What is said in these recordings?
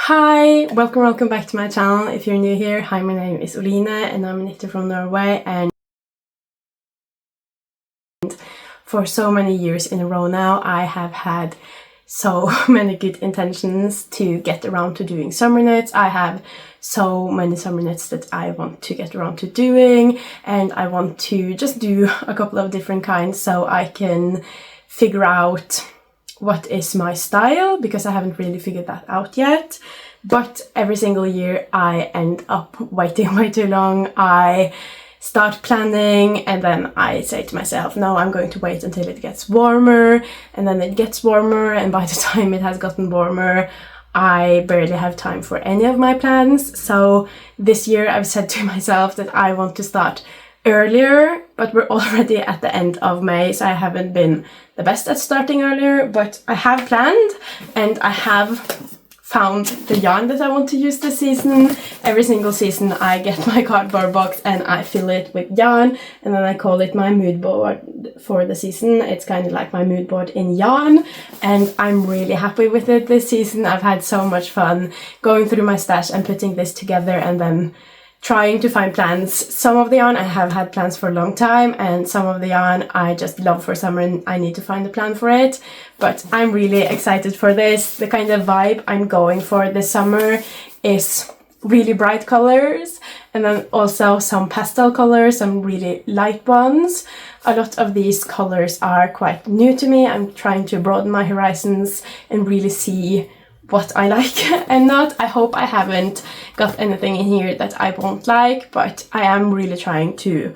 Hi, welcome back to my channel. If you're new here, hi, my name is Oline and I'm a knitter from Norway, and for so many years in a row now I have had so many good intentions to get around to doing summer knits. I have so many summer knits that I want to get around to doing, and I want to just do a couple of different kinds so I can figure out what is my style, because I haven't really figured that out yet. But every single year I end up waiting way too long. I start planning and then I say to myself, no, I'm going to wait until it gets warmer, and then it gets warmer, and by the time it has gotten warmer I barely have time for any of my plans. So this year I've said to myself that I want to start earlier, but we're already at the end of May, so I haven't been the best at starting earlier, but I have planned and I have found the yarn that I want to use this season. Every single season I get my cardboard box and I fill it with yarn, and then I call it my mood board for the season. It's kind of like my mood board in yarn, and I'm really happy with it this season. I've had so much fun going through my stash and putting this together and then trying to find plans. Some of the yarn I have had plans for a long time, and some of the yarn I just love for summer and I need to find a plan for it. But I'm really excited for this. The kind of vibe I'm going for this summer is really bright colors, and then also some pastel colors, some really light ones. A lot of these colors are quite new to me. I'm trying to broaden my horizons and really see what I like and not. I hope I haven't got anything in here that I won't like, but I am really trying to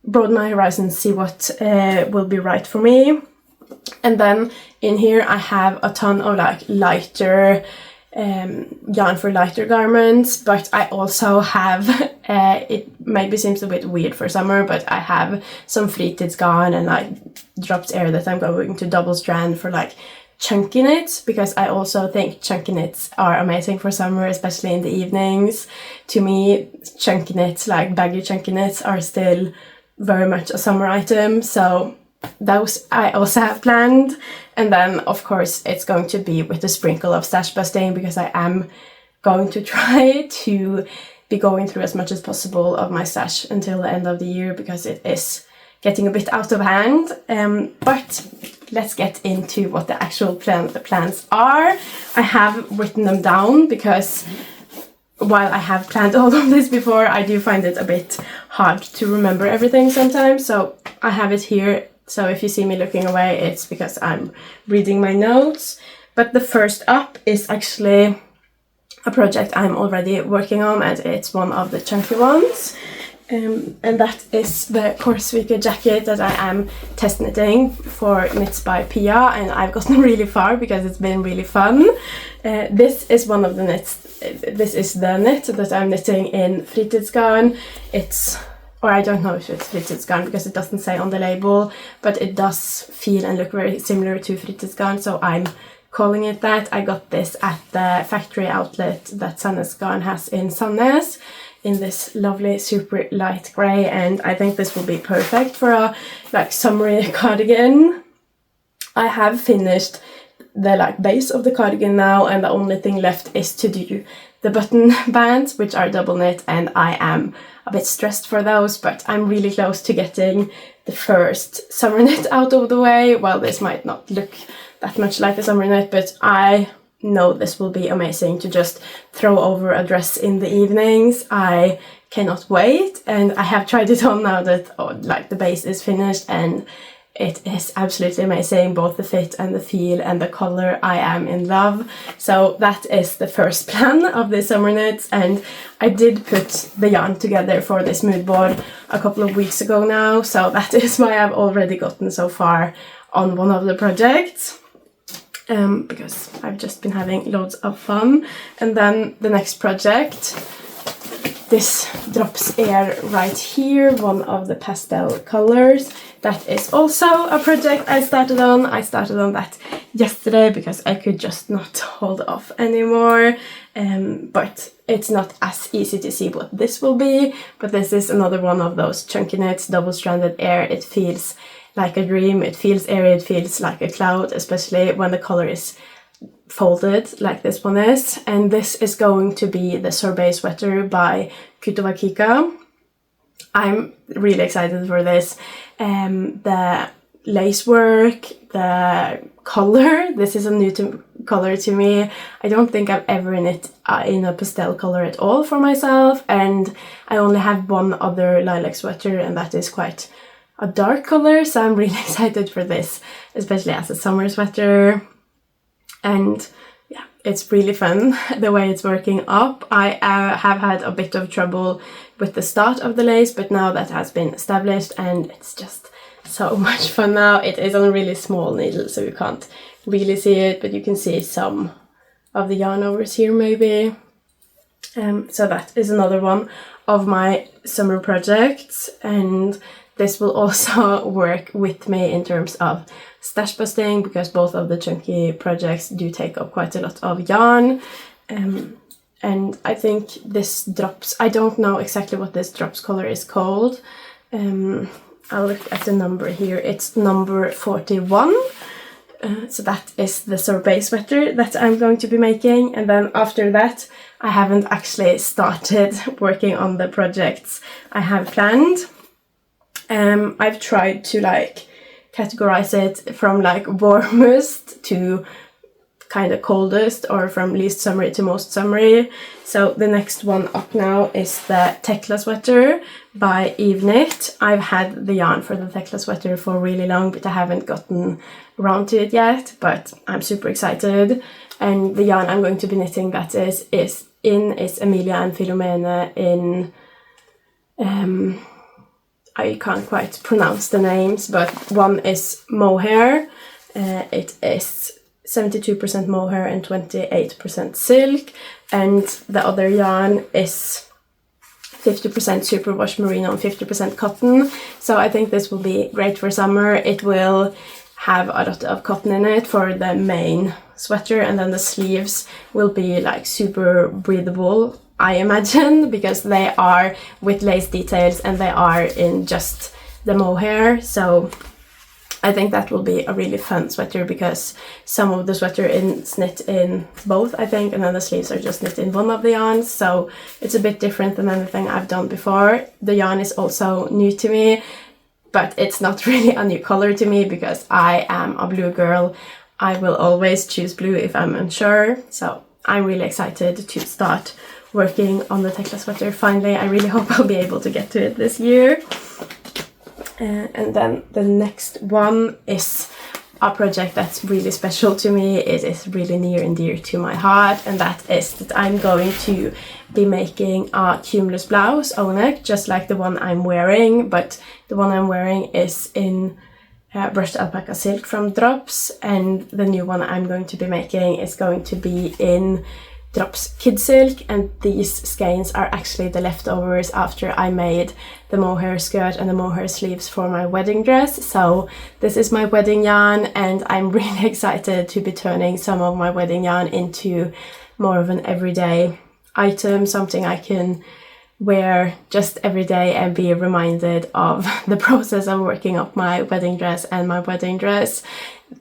broaden my horizons, see what will be right for me. And then in here I have a ton of like lighter yarn for lighter garments, but I also have, it maybe seems a bit weird for summer, but I have some Fritidsgarn and like dropped air that I'm going to double strand for like chunky knits, because I also think chunky knits are amazing for summer, especially in the evenings. To me, chunky knits, like baggy chunky knits, are still very much a summer item, so those I also have planned. And then of course it's going to be with a sprinkle of stash busting, because I am going to try to be going through as much as possible of my stash until the end of the year, because it is getting a bit out of hand. But let's get into what the actual plans are. I have written them down because while I have planned all of this before, I do find it a bit hard to remember everything sometimes. So I have it here. So if you see me looking away, it's because I'm reading my notes. But the first up is actually a project I'm already working on, and it's one of the chunky ones. And that is the Korsvika jacket that I am test knitting for Knitsbypia, and I've gotten really far because it's been really fun. This is one of the knits. This is the knit that I'm knitting in Fritidsgarn. It's, or I don't know if it's Fritidsgarn because it doesn't say on the label, but it does feel and look very similar to Fritidsgarn, so I'm calling it that. I got this at the factory outlet that Sandnes Garn has in Sandnes, in this lovely super light grey, and I think this will be perfect for a like summery cardigan. I have finished the like base of the cardigan now, and the only thing left is to do the button bands, which are double knit, and I am a bit stressed for those, but I'm really close to getting the first summer knit out of the way. Well, this might not look that much like a summer knit, but I know this will be amazing to just throw over a dress in the evenings. I cannot wait, and I have tried it on now that like the base is finished, and it is absolutely amazing, both the fit and the feel and the color. I am in love. So that is the first plan of the summer knits, and I did put the yarn together for this mood board a couple of weeks ago now, so that is why I've already gotten so far on one of the projects. Because I've just been having loads of fun. And then the next project, this drops air right here, one of the pastel colors. That is also a project I started on. I started on that yesterday because I could just not hold off anymore. But it's not as easy to see what this will be. But this is another one of those chunky knits, double-stranded air. It feels like a dream, it feels airy, it feels like a cloud, especially when the color is folded like this one is, and this is going to be the Sorbet sweater by Kutovakika. I'm really excited for this. The lace work, the color, this is a new color to me. I don't think I've ever knit in a pastel color at all for myself, and I only have one other lilac sweater, and that is quite a dark color, so I'm really excited for this, especially as a summer sweater. And yeah, it's really fun the way it's working up. I have had a bit of trouble with the start of the lace, but now that has been established, and it's just so much fun now. It is on a really small needle, so you can't really see it, but you can see some of the yarn overs here maybe. So that is another one of my summer projects, and this will also work with me in terms of stash busting, because both of the chunky projects do take up quite a lot of yarn. And I think this drops, I don't know exactly what this drops color is called. I'll look at the number here. It's number 41. So that is the Sorbet sweater that I'm going to be making. And then after that, I haven't actually started working on the projects I have planned. I've tried to like categorize it from like warmest to kind of coldest, or from least summery to most summery. So the next one up now is the Tecla sweater by Eweknit. I've had the yarn for the Tecla sweater for really long, but I haven't gotten around to it yet, but I'm super excited. And the yarn I'm going to be knitting that is Emilia and Filomene in I can't quite pronounce the names, but one is mohair. It is 72% mohair and 28% silk, and the other yarn is 50% superwash merino and 50% cotton. So I think this will be great for summer. It will have a lot of cotton in it for the main sweater, and then the sleeves will be like super breathable, I imagine, because they are with lace details and they are in just the mohair. So I think that will be a really fun sweater, because some of the sweater is knit in both, I think, and then the sleeves are just knit in one of the yarns. So it's a bit different than anything I've done before. The yarn is also new to me, but it's not really a new color to me because I am a blue girl. I will always choose blue if I'm unsure. So I'm really excited to start working on the Tecla sweater finally. I really hope I'll be able to get to it this year. And then the next one is a project that's really special to me. It is really near and dear to my heart, and that is that I'm going to be making a Cumulus blouse Eweknit, just like the one I'm wearing, but the one I'm wearing is in brushed alpaca silk from Drops, and the new one I'm going to be making is going to be in Drops Kid Silk, and these skeins are actually the leftovers after I made the mohair skirt and the mohair sleeves for my wedding dress. So this is my wedding yarn, and I'm really excited to be turning some of my wedding yarn into more of an everyday item, something I can wear just every day and be reminded of the process of working up my wedding dress and my wedding dress.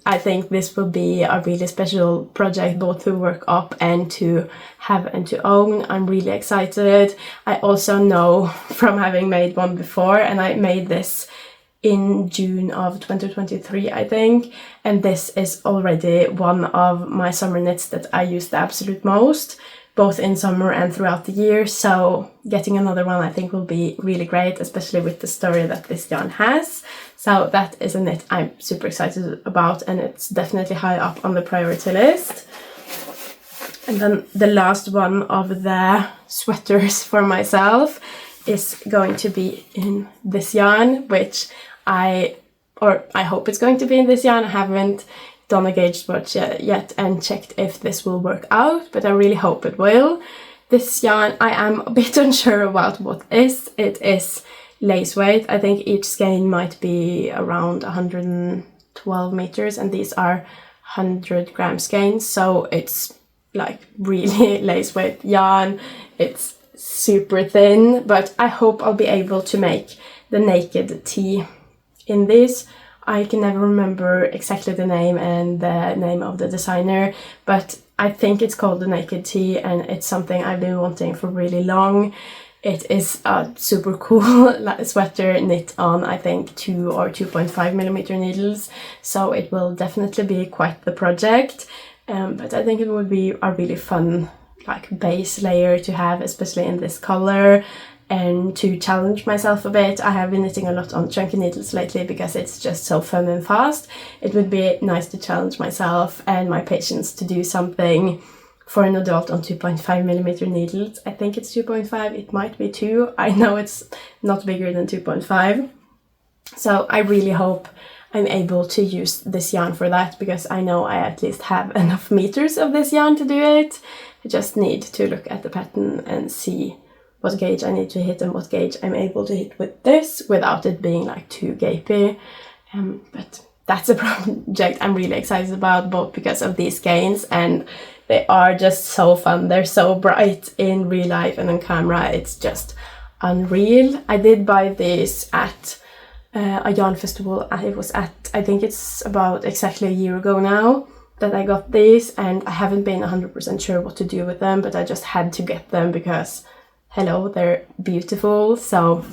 I think this will be a really special project, both to work up and to have and to own. I'm really excited. I also know from having made one before, and I made this in June of 2023, I think, and this is already one of my summer knits that I use the absolute most, both in summer and throughout the year. So getting another one I think will be really great, especially with the story that this yarn has. So that is a knit I'm super excited about, and it's definitely high up on the priority list. And then the last one of the sweaters for myself is going to be in this yarn, which I hope it's going to be in this yarn. I haven't done a gauge swatch yet and checked if this will work out, but I really hope it will. This yarn I am a bit unsure about what is. It is lace weight. I think each skein might be around 112 meters, and these are 100 gram skeins, so it's like really lace weight yarn. It's super thin, but I hope I'll be able to make the naked tee in this. I can never remember exactly the name and the name of the designer, but I think it's called the Naked Tee, and it's something I've been wanting for really long. It is a super cool sweater knit on, I think, 2 or 2.5mm needles, so it will definitely be quite the project. But I think it would be a really fun like base layer to have, especially in this color, and to challenge myself a bit. I have been knitting a lot on chunky needles lately because it's just so fun and fast. It would be nice to challenge myself and my patience to do something for an adult on 2.5mm needles. I think it's 2.5, it might be 2. I know it's not bigger than 2.5. So I really hope I'm able to use this yarn for that, because I know I at least have enough meters of this yarn to do it. I just need to look at the pattern and see what gauge I need to hit and what gauge I'm able to hit with this without it being like too gapey. But that's a project I'm really excited about, both because of these skeins, and they are just so fun. They're so bright in real life and on camera. It's just unreal. I did buy this at a yarn festival. It was at, I think it's about exactly a year ago now that I got these, and I haven't been 100% sure what to do with them, but I just had to get them because, hello, they're beautiful. So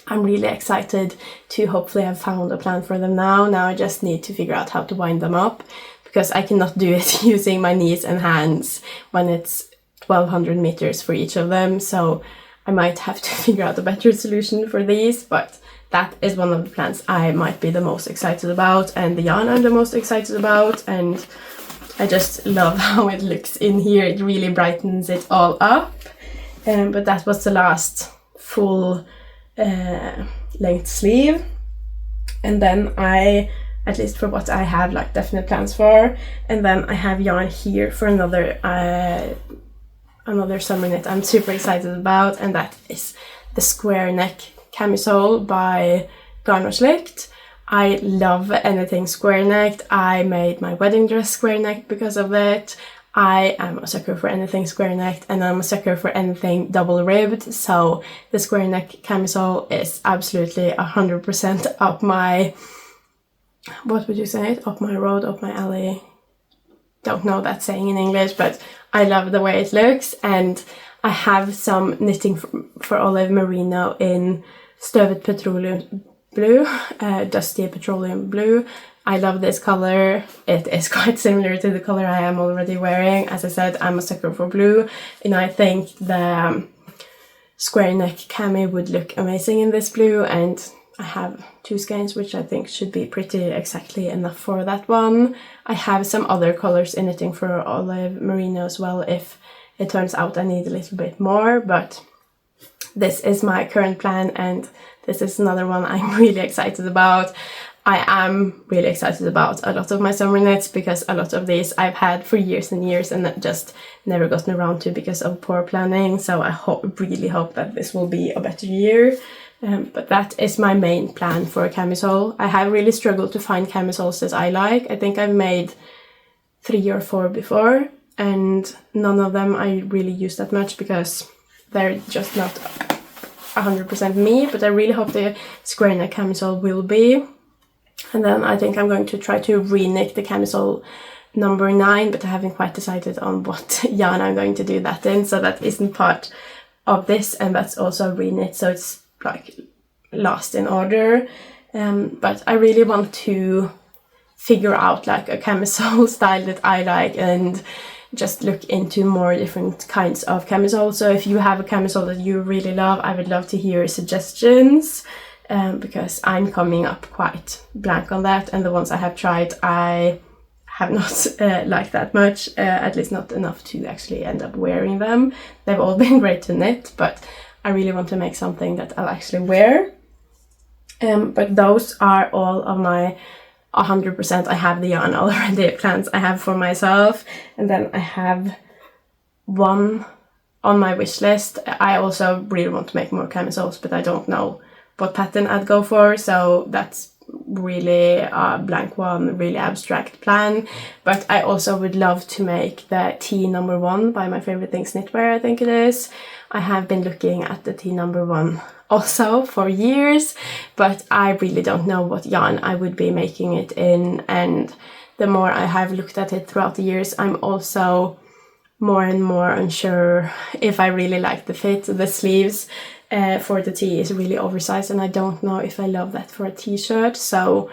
I'm really excited to hopefully have found a plan for them now. Now I just need to figure out how to wind them up, because I cannot do it using my knees and hands when it's 1200 meters for each of them. So I might have to figure out a better solution for these, but that is one of the plans I might be the most excited about, and the yarn I'm the most excited about, and I just love how it looks in here. It really brightens it all up. But that was the last full length sleeve, and then I, at least for what I have like definite plans for, and then I have yarn here for another summer knit I'm super excited about, and that is the square neck camisole by Garnogslikt. I love anything square necked. I made my wedding dress square necked because of it. I am a sucker for anything square necked, and I'm a sucker for anything double ribbed, so the square neck camisole is absolutely 100% up my, what would you say it? Up my road, up my alley. Don't know that saying in English, but I love the way it looks, and I have some knitting for Olive Merino in Støvet Petroleum Blue, Dusty Petroleum Blue. I love this color. It is quite similar to the color I am already wearing. As I said, I'm a sucker for blue, and I think the square neck cami would look amazing in this blue, and I have 2 skeins which I think should be pretty exactly enough for that one. I have some other colors in knitting for Olive Merino as well if it turns out I need a little bit more, but this is my current plan, and this is another one I'm really excited about. I am really excited about a lot of my summer knits, because a lot of these I've had for years and years and just never gotten around to because of poor planning, so I really hope that this will be a better year. But that is my main plan for a camisole. I have really struggled to find camisoles that I like. I think I've made 3 or 4 before, and none of them I really use that much because they're just not 100% me, but I really hope the square neck camisole will be. And then I think I'm going to try to re-knit the Camisole number 9, but I haven't quite decided on what yarn I'm going to do that in, so that isn't part of this, and that's also a re-knit, so it's like last in order. But I really want to figure out like a camisole style that I like, and just look into more different kinds of camisole. So if you have a camisole that you really love, I would love to hear suggestions. Because I'm coming up quite blank on that, and the ones I have tried I have not liked that much, at least not enough to actually end up wearing them. They've all been great to knit, but I really want to make something that I'll actually wear. But those are all of my 100%. I have the yarn already plans I have for myself, and then I have one on my wish list. I also really want to make more camisoles, but I don't know what pattern I'd go for, so that's really a blank one, really abstract plan. But I also would love to make the T1 by Myfavouritethings.knitwear, I think it is. I have been looking at the T1 also for years, but I really don't know what yarn I would be making it in, and the more I have looked at it throughout the years, I'm also more and more unsure if I really like the fit. The sleeves for the tee is really oversized, and I don't know if I love that for a t-shirt, so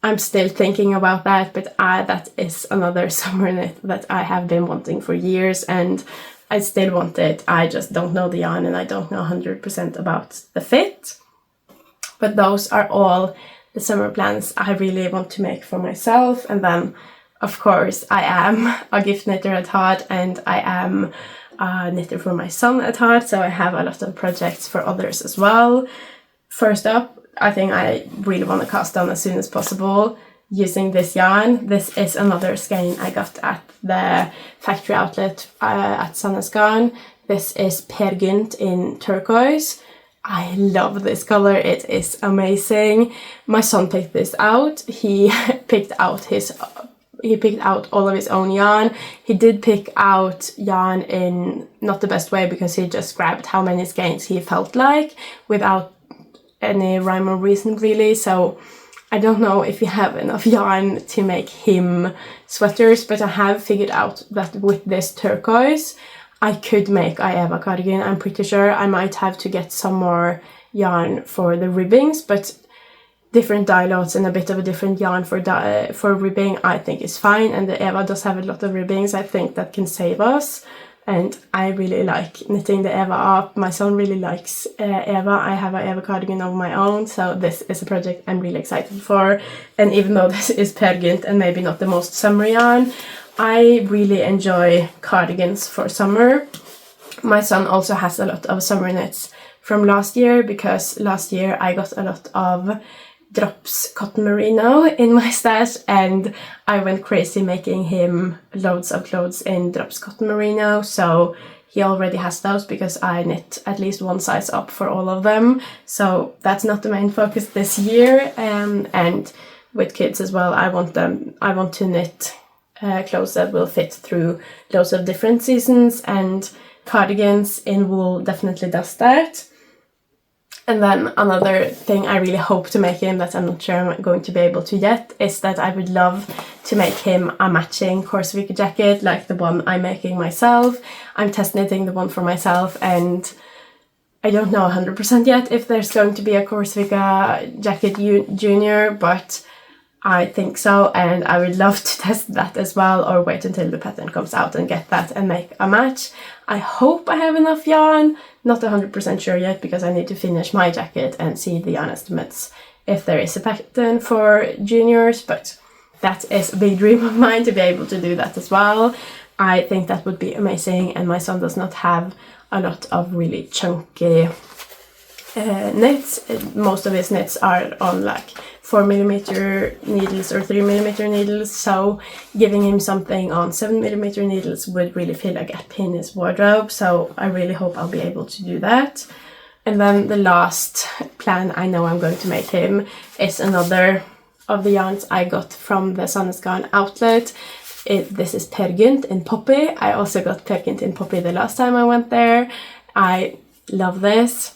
I'm still thinking about that. But that is another summer knit that I have been wanting for years, and I still want it. I just don't know the yarn, and I don't know 100% about the fit. But those are all the summer plans I really want to make for myself. And then, of course, I am a gift knitter at heart, and I am a knitter for my son at heart, so I have a lot of projects for others as well. First up, I think I really want to cast on as soon as possible using this yarn. This is another skein I got at the factory outlet at Sandnes Garn. This is Peer Gynt in turquoise. I love this color, it is amazing. My son picked this out. He picked out all of his own yarn. He did pick out yarn in not the best way, because he just grabbed how many skeins he felt like without any rhyme or reason really. So I don't know if you have enough yarn to make him sweaters, but I have figured out that with this turquoise I could make a cardigan. I'm pretty sure I might have to get some more yarn for the ribbings, but different dye lots and a bit of a different yarn for ribbing I think is fine, and the Eva does have a lot of ribbings. I think that can save us, and I really like knitting the Eva up. My son really likes Eva. I have a Eva cardigan of my own, so this is a project I'm really excited for. And even though this is Peer Gynt and maybe not the most summer yarn, I really enjoy cardigans for summer. My son also has a lot of summer knits from last year, because last year I got a lot of drops cotton merino in my stash, and I went crazy making him loads of clothes in drops cotton merino. So he already has those, because I knit at least one size up for all of them. So that's not the main focus this year. And with kids as well, I want to knit clothes that will fit through loads of different seasons, and cardigans in wool definitely does that. And then another thing I really hope to make him, that I'm not sure I'm going to be able to yet, is that I would love to make him a matching Korsvika jacket like the one I'm making myself. I'm test knitting the one for myself, and I don't know 100% yet if there's going to be a Korsvika jacket junior, but I think so, and I would love to test that as well, or wait until the pattern comes out and get that and make a match. I hope I have enough yarn, not 100% sure yet, because I need to finish my jacket and see the yarn estimates if there is a pattern for juniors, but that is a big dream of mine to be able to do that as well. I think that would be amazing, and my son does not have a lot of really chunky knits. Most of his knits are on like 4mm needles or 3mm needles, so giving him something on 7mm needles would really fill a gap in his wardrobe, so I really hope I'll be able to do that. And then the last plan I know I'm going to make him is another of the yarns I got from the Sandnes Garn outlet. This is Peer Gynt in Poppy. I also got Peer Gynt in Poppy the last time I went there. I love this.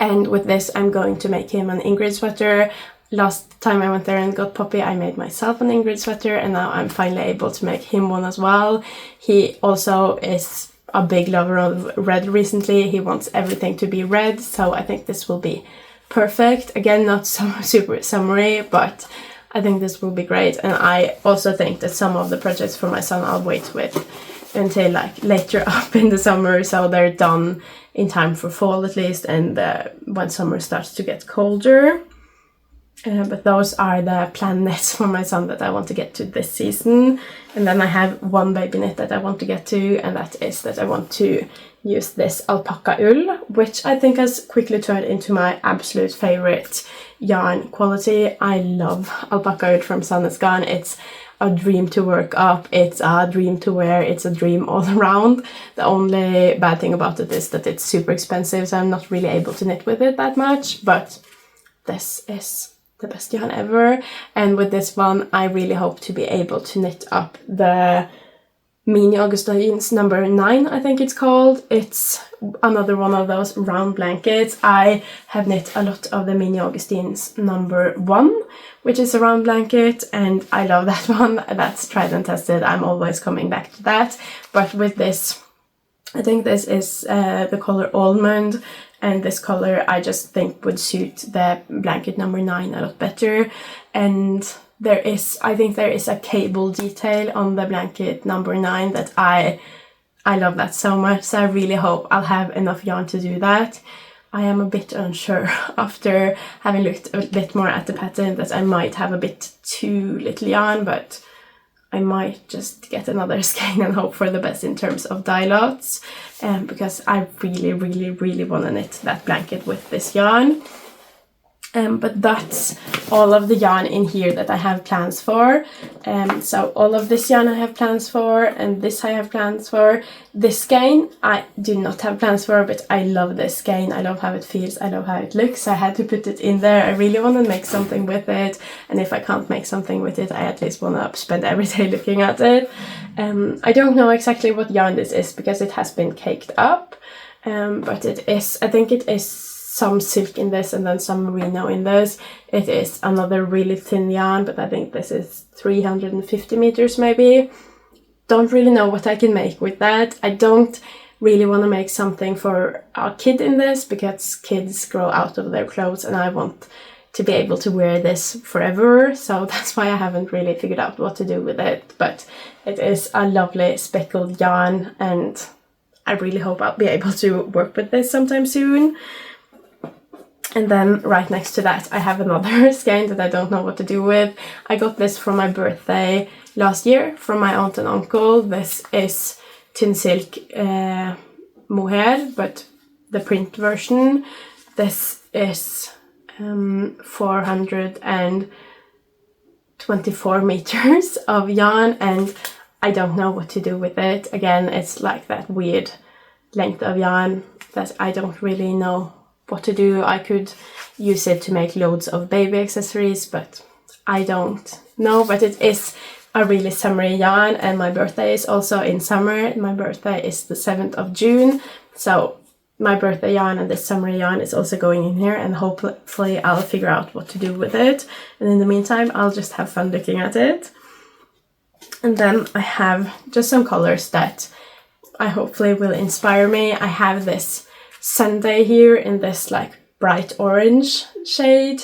And with this I'm going to make him an Ingrid sweater. Last time I went there and got Poppy, I made myself an Ingrid sweater, and now I'm finally able to make him one as well. He also is a big lover of red recently. He wants everything to be red, so I think this will be perfect. Again, not so super summery, but I think this will be great. And I also think that some of the projects for my son I'll wait with until like later up in the summer, so they're done in time for fall at least, and when summer starts to get colder. But those are the planned knits for my son that I want to get to this season. And then I have one baby knit that I want to get to, and that is that I want to use this alpaca wool, which I think has quickly turned into my absolute favorite yarn quality. I love alpaca wool from Sandnes Garn. It's a dream to work up, it's a dream to wear, it's a dream all around. The only bad thing about it is that it's super expensive, so I'm not really able to knit with it that much, but this is the best yarn ever. And with this one, I really hope to be able to knit up the mini Augustins number 9, I think it's called. It's another one of those round blankets. I have knit a lot of the mini Augustins number 1, which is a round blanket, and I love that one. That's tried and tested. I'm always coming back to that. But with this, I think this is the color almond, and this color I just think would suit the blanket number 9 a lot better. And I think there is a cable detail on the blanket number 9 that I love that so much, so I really hope I'll have enough yarn to do that. I am a bit unsure after having looked a bit more at the pattern that I might have a bit too little yarn, but I might just get another skein and hope for the best in terms of dye lots, because I really, really, really want to knit that blanket with this yarn. But that's all of the yarn in here that I have plans for. So all of this yarn I have plans for, and this I have plans for. This skein I do not have plans for, but I love this skein. I love how it feels, I love how it looks. I had to put it in there. I really want to make something with it, and if I can't make something with it, I at least want to spend every day looking at it. I don't know exactly what yarn this is because it has been caked up, but it is, I think it is some silk in this and then some merino in this. It is another really thin yarn, but I think this is 350 meters maybe. Don't really know what I can make with that. I don't really want to make something for a kid in this because kids grow out of their clothes and I want to be able to wear this forever, so that's why I haven't really figured out what to do with it. But it is a lovely speckled yarn, and I really hope I'll be able to work with this sometime soon. And then right next to that I have another skein that I don't know what to do with. I got this for my birthday last year from my aunt and uncle. This is Thin Silk mohair, but the print version. This is 424 meters of yarn, and I don't know what to do with it. Again, it's like that weird length of yarn that I don't really know what to do. I could use it to make loads of baby accessories, but I don't know. But it is a really summery yarn, and my birthday is also in summer. My birthday is the 7th of June, so my birthday yarn and this summer yarn is also going in here, and hopefully I'll figure out what to do with it. And in the meantime, I'll just have fun looking at it. And then I have just some colors that I hopefully will inspire me. I have this Sunday here in this like bright orange shade.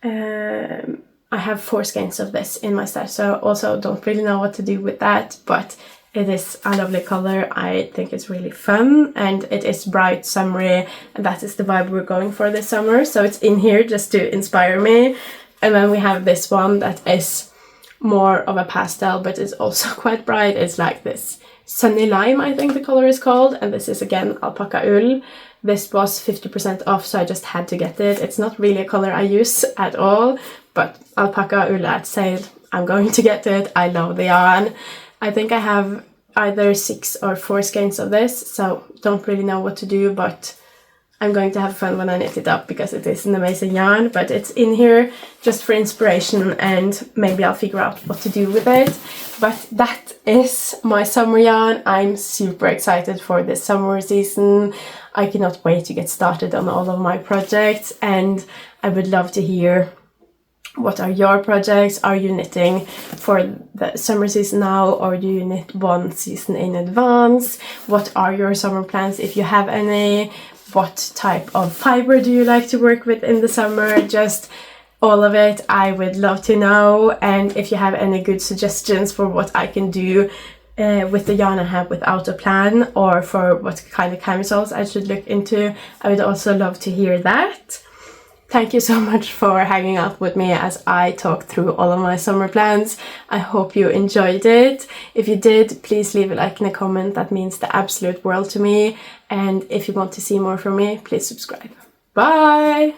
I have 4 skeins of this in my stash, so also don't really know what to do with that, but it is a lovely color. I think it's really fun, and it is bright, summery, and that is the vibe we're going for this summer, so it's in here just to inspire me. And then we have this one that is more of a pastel, but it's also quite bright. It's like this Sunny Lime, I think the color is called, and this is again alpaca wool. This was 50% off, so I just had to get it. It's not really a color I use at all, but alpaca wool at sale, I'm going to get it. I love the yarn. I think I have either 6 or 4 skeins of this, so don't really know what to do, but I'm going to have fun when I knit it up because it is an amazing yarn. But it's in here just for inspiration, and maybe I'll figure out what to do with it. But that is my summer yarn. I'm super excited for this summer season. I cannot wait to get started on all of my projects, and I would love to hear what are your projects. Are you knitting for the summer season now, or do you knit one season in advance? What are your summer plans if you have any? What type of fiber do you like to work with in the summer? Just all of it, I would love to know. And if you have any good suggestions for what I can do with the yarn I have without a plan, or for what kind of camisoles I should look into, I would also love to hear that. Thank you so much for hanging out with me as I talked through all of my summer plans. I hope you enjoyed it. If you did, please leave a like and a comment. That means the absolute world to me. And if you want to see more from me, please subscribe. Bye!